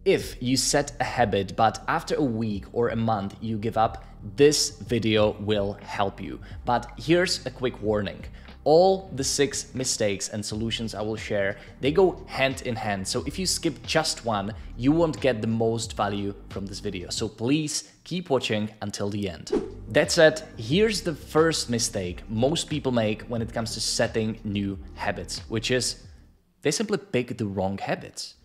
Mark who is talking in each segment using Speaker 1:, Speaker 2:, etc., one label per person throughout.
Speaker 1: If you set a habit, but after a week or a month you give up, this video will help you. But here's a quick warning. All the 6 mistakes and solutions I will share, they go hand in hand. So if you skip just one, you won't get the most value from this video. So please keep watching until the end. That said, here's the first mistake most people make when it comes to setting new habits, which is they simply pick the wrong habits.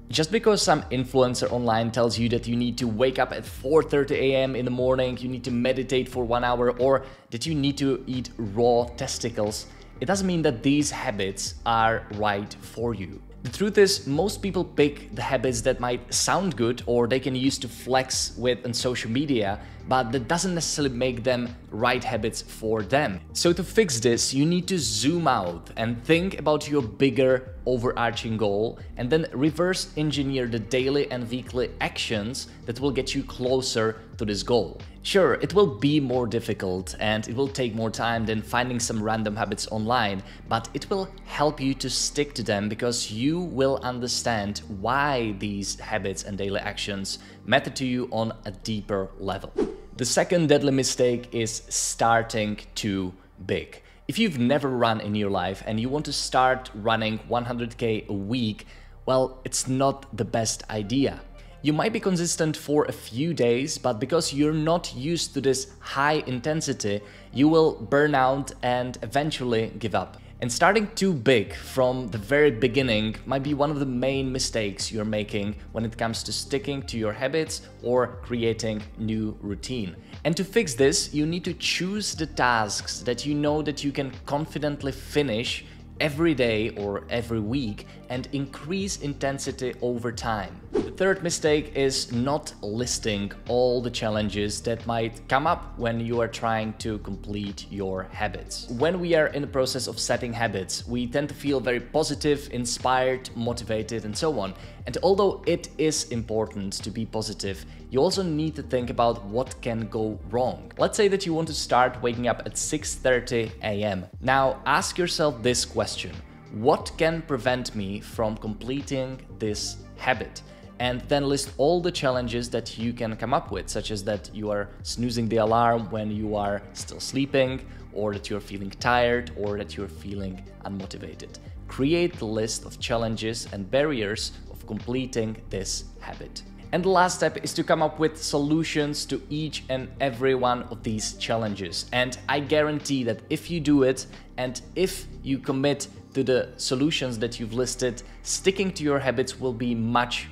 Speaker 1: Just because some influencer online tells you that you need to wake up at 4:30 a.m. in the morning, you need to meditate for 1 hour, or that you need to eat raw testicles, it doesn't mean that these habits are right for you. The truth is, most people pick the habits that might sound good or they can use to flex with on social media, but that doesn't necessarily make them right habits for them. So to fix this, you need to zoom out and think about your bigger overarching goal and then reverse engineer the daily and weekly actions that will get you closer to this goal. Sure, it will be more difficult and it will take more time than finding some random habits online, but it will help you to stick to them because you will understand why these habits and daily actions matter to you on a deeper level. The second deadly mistake is starting too big. If you've never run in your life and you want to start running 100k a week, well, it's not the best idea. You might be consistent for a few days, but because you're not used to this high intensity, you will burn out and eventually give up. And starting too big from the very beginning might be one of the main mistakes you're making when it comes to sticking to your habits or creating new routine. And to fix this, you need to choose the tasks that you know that you can confidently finish every day or every week and increase intensity over time. The third mistake is not listing all the challenges that might come up when you are trying to complete your habits. When we are in the process of setting habits, we tend to feel very positive, inspired, motivated, and so on. And although it is important to be positive, you also need to think about what can go wrong. Let's say that you want to start waking up at 6:30 a.m. Now ask yourself this question: what can prevent me from completing this habit? And then list all the challenges that you can come up with, such as that you are snoozing the alarm when you are still sleeping, or that you're feeling tired, or that you're feeling unmotivated. Create the list of challenges and barriers of completing this habit. And the last step is to come up with solutions to each and every one of these challenges. And I guarantee that if you do it, and if you commit to the solutions that you've listed, sticking to your habits will be much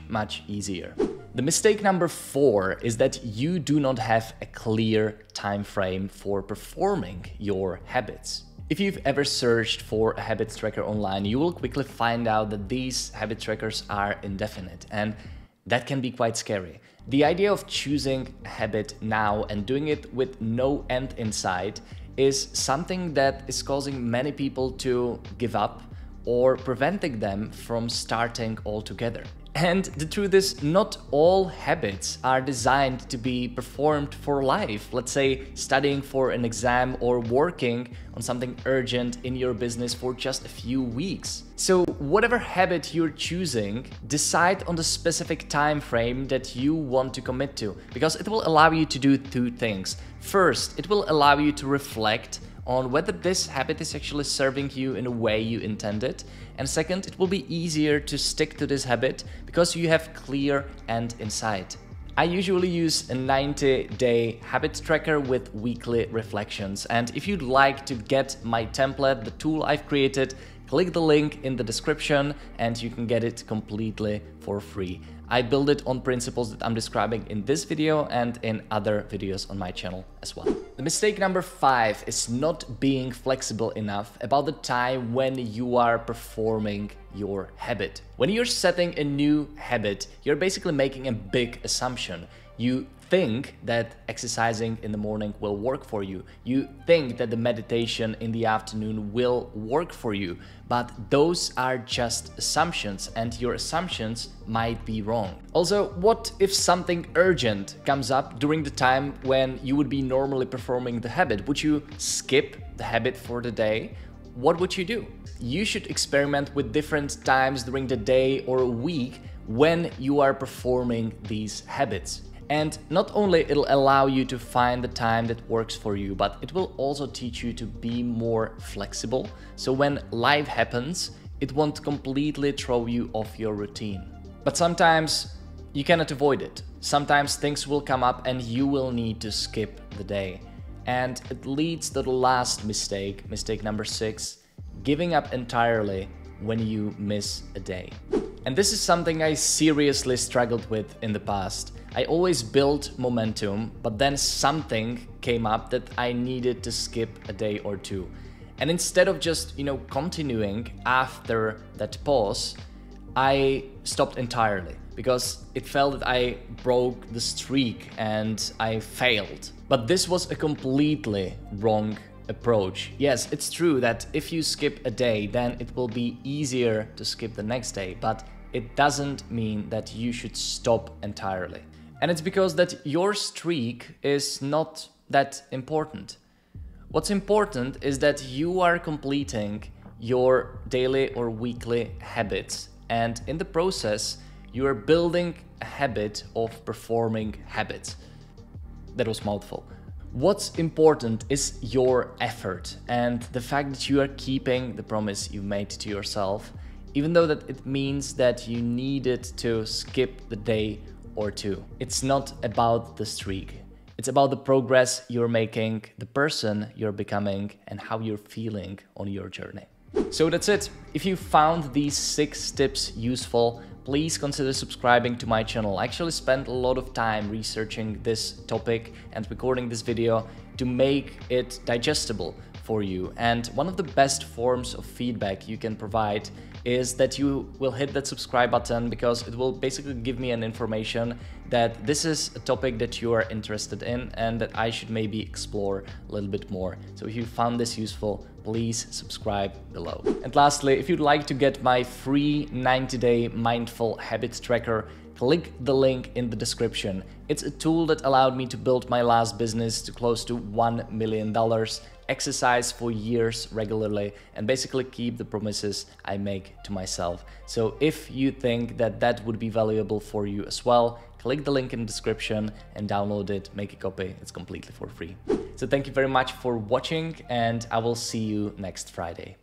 Speaker 1: easier. The mistake number 4 is that you do not have a clear time frame for performing your habits. If you've ever searched for a habits tracker online, you will quickly find out that these habit trackers are indefinite, and that can be quite scary. The idea of choosing a habit now and doing it with no end in sight is something that is causing many people to give up or preventing them from starting altogether. And the truth is, not all habits are designed to be performed for life. Let's say studying for an exam or working on something urgent in your business for just a few weeks. So whatever habit you're choosing, decide on the specific time frame that you want to commit to, because it will allow you to do 2 things. First, it will allow you to reflect on whether this habit is actually serving you in a way you intended. And second, it will be easier to stick to this habit because you have clear end in sight. I usually use a 90-day habit tracker with weekly reflections. And if you'd like to get my template, the tool I've created, click the link in the description and you can get it completely for free. I build it on principles that I'm describing in this video and in other videos on my channel as well. The mistake number 5 is not being flexible enough about the time when you are performing your habit. When you're setting a new habit, you're basically making a big assumption. You think that exercising in the morning will work for you. You think that the meditation in the afternoon will work for you, but those are just assumptions and your assumptions might be wrong. Also, what if something urgent comes up during the time when you would be normally performing the habit? Would you skip the habit for the day? What would you do? You should experiment with different times during the day or a week when you are performing these habits. And not only it'll allow you to find the time that works for you, but it will also teach you to be more flexible. So when life happens, it won't completely throw you off your routine. But sometimes you cannot avoid it. Sometimes things will come up and you will need to skip the day. And it leads to the last mistake, mistake number 6, giving up entirely when you miss a day. And this is something I seriously struggled with in the past. I always built momentum, but then something came up that I needed to skip a day or two. And instead of just, continuing after that pause, I stopped entirely because it felt that I broke the streak and I failed. But this was a completely wrong approach. Yes, it's true that if you skip a day, then it will be easier to skip the next day, but it doesn't mean that you should stop entirely. And it's because that your streak is not that important. What's important is that you are completing your daily or weekly habits, and in the process, you are building a habit of performing habits. That was mouthful. What's important is your effort and the fact that you are keeping the promise you made to yourself, even though that it means that you needed to skip the day or two. It's not about the streak. It's about the progress you're making, the person you're becoming, and how you're feeling on your journey. So that's it. If you found these 6 tips useful, please consider subscribing to my channel. I actually spent a lot of time researching this topic and recording this video to make it digestible for you. And one of the best forms of feedback you can provide is that you will hit that subscribe button, because it will basically give me an information that this is a topic that you are interested in and that I should maybe explore a little bit more. So if you found this useful, please subscribe below. And lastly, if you'd like to get my free 90-day mindful habits tracker, click the link in the description. It's a tool that allowed me to build my last business to close to $1 million, exercise for years regularly, and basically keep the promises I make to myself. So if you think that that would be valuable for you as well, click the link in the description and download it, make a copy. It's completely for free. So thank you very much for watching, and I will see you next Friday.